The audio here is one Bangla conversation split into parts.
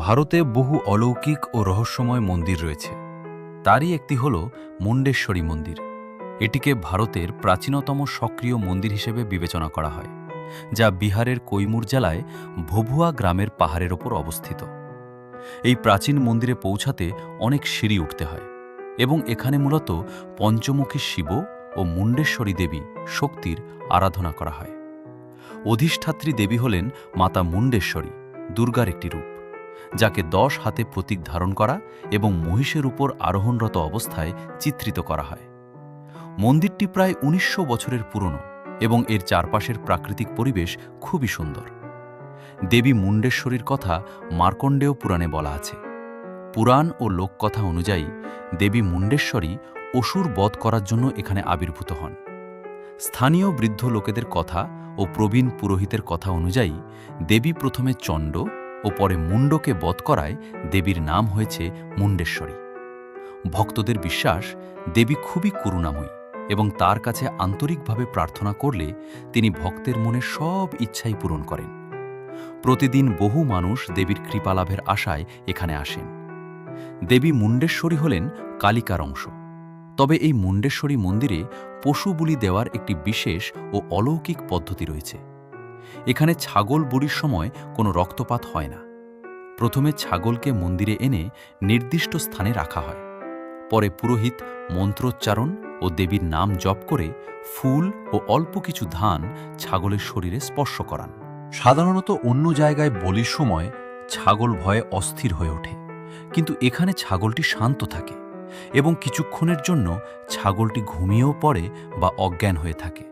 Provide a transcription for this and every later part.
ভারতে বহু অলৌকিক ও রহস্যময় মন্দির রয়েছে। তারই একটি হল মুন্ডেশ্বরী মন্দির। এটিকে ভারতের প্রাচীনতম সক্রিয় মন্দির হিসেবে বিবেচনা করা হয়, যা বিহারের কৈমুর জেলায় ভভুয়া গ্রামের পাহাড়ের ওপর অবস্থিত। এই প্রাচীন মন্দিরে পৌঁছাতে অনেক সিঁড়ি উঠতে হয় এবং এখানে মূলত পঞ্চমুখী শিব ও মুন্ডেশ্বরী দেবী শক্তির আরাধনা করা হয়। অধিষ্ঠাত্রী দেবী হলেন মাতা মুন্ডেশ্বরী, দুর্গার একটি রূপ, যাকে 10 হাতে প্রতীক ধারণ করা এবং মহিষের উপর আরোহণরত অবস্থায় চিত্রিত করা হয়। মন্দিরটি প্রায় 1900 বছরের পুরনো এবং এর চারপাশের প্রাকৃতিক পরিবেশ খুবই সুন্দর। দেবী মুন্ডেশ্বরীর কথা মার্কণ্ডেয় পুরাণে বলা আছে। পুরাণ ও লোককথা অনুযায়ী দেবী মুন্ডেশ্বরী অসুর বধ করার জন্য এখানে আবির্ভূত হন। স্থানীয় বৃদ্ধ লোকেদের কথা ও প্রবীণ পুরোহিতের কথা অনুযায়ী দেবী প্রথমে চণ্ড ও পরে মুন্ডকে বধ করায় দেবীর নাম হয়েছে মুন্ডেশ্বরী। ভক্তদের বিশ্বাস, দেবী খুবই করুণাময়ী এবং তার কাছে আন্তরিকভাবে প্রার্থনা করলে তিনি ভক্তের মনের সব ইচ্ছাই পূরণ করেন। প্রতিদিন বহু মানুষ দেবীর কৃপালাভের আশায় এখানে আসেন। দেবী মুন্ডেশ্বরী হলেন কালিকার অংশ। তবে এই মুন্ডেশ্বরী মন্দিরে পশু বলি দেওয়ার একটি বিশেষ ও অলৌকিক পদ্ধতি রয়েছে। এখানে ছাগল বলির সময় কোনো রক্তপাত হয় না। প্রথমে ছাগলকে মন্দিরে এনে নির্দিষ্ট স্থানে রাখা হয়। পরে পুরোহিত মন্ত্রোচ্চারণ ও দেবীর নাম জপ করে ফুল ও অল্প কিছু ধান ছাগলের শরীরে স্পর্শ করান। সাধারণত অন্য জায়গায় বলির সময় ছাগল ভয়ে অস্থির হয়ে ওঠে, কিন্তু এখানে ছাগলটি শান্ত থাকে এবং কিছুক্ষণের জন্য ছাগলটি ঘুমিয়েও পড়ে বা অজ্ঞান হয়ে থাকে।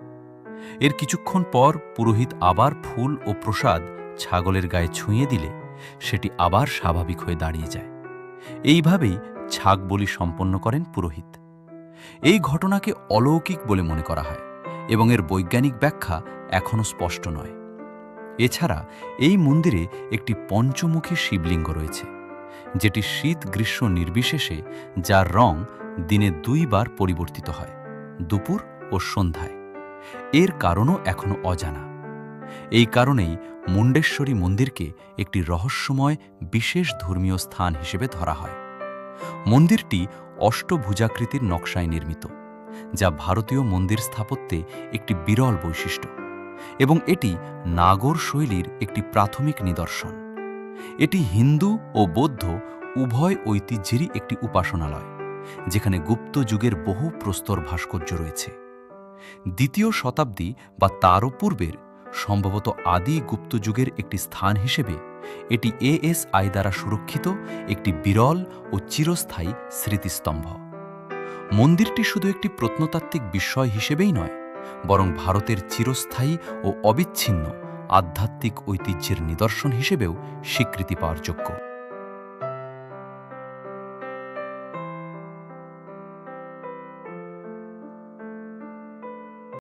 এর কিছুক্ষণ পর পুরোহিত আবার ফুল ও প্রসাদ ছাগলের গায়ে ছুঁয়ে দিলে সেটি আবার স্বাভাবিক হয়ে দাঁড়িয়ে যায়। এইভাবেই ছাগ বলি সম্পন্ন করেন পুরোহিত। এই ঘটনাকে অলৌকিক বলে মনে করা হয় এবং এর বৈজ্ঞানিক ব্যাখ্যা এখনও স্পষ্ট নয়। এছাড়া এই মন্দিরে একটি পঞ্চমুখী শিবলিঙ্গ রয়েছে, যেটি শীত গ্রীষ্ম নির্বিশেষে যার রং দিনে 2 বার পরিবর্তিত হয়, দুপুর ও সন্ধ্যায়। এর কারণও এখনও অজানা। এই কারণেই মুন্ডেশ্বরী মন্দিরকে একটি রহস্যময় বিশেষ ধর্মীয় স্থান হিসেবে ধরা হয়। মন্দিরটি অষ্টভুজাকৃতির নকশায় নির্মিত, যা ভারতীয় মন্দির স্থাপত্যে একটি বিরল বৈশিষ্ট্য, এবং এটি নাগর শৈলীর একটি প্রাথমিক নিদর্শন। এটি হিন্দু ও বৌদ্ধ উভয় ঐতিহ্যেরই একটি উপাসনালয়, যেখানে গুপ্ত যুগের বহু প্রস্তর ভাস্কর্য রয়েছে। 2য় শতাব্দী বা তারও পূর্বের সম্ভবত আদি গুপ্ত যুগের একটি স্থান হিসেবে এটি ASI দ্বারা সুরক্ষিত একটি বিরল ও চিরস্থায়ী স্মৃতিস্তম্ভ। মন্দিরটি শুধু একটি প্রত্নতাত্ত্বিক বিস্ময় হিসেবেই নয়, বরং ভারতের চিরস্থায়ী ও অবিচ্ছিন্ন আধ্যাত্মিক ঐতিহ্যের নিদর্শন হিসেবেও স্বীকৃতি পাওয়ার যোগ্য।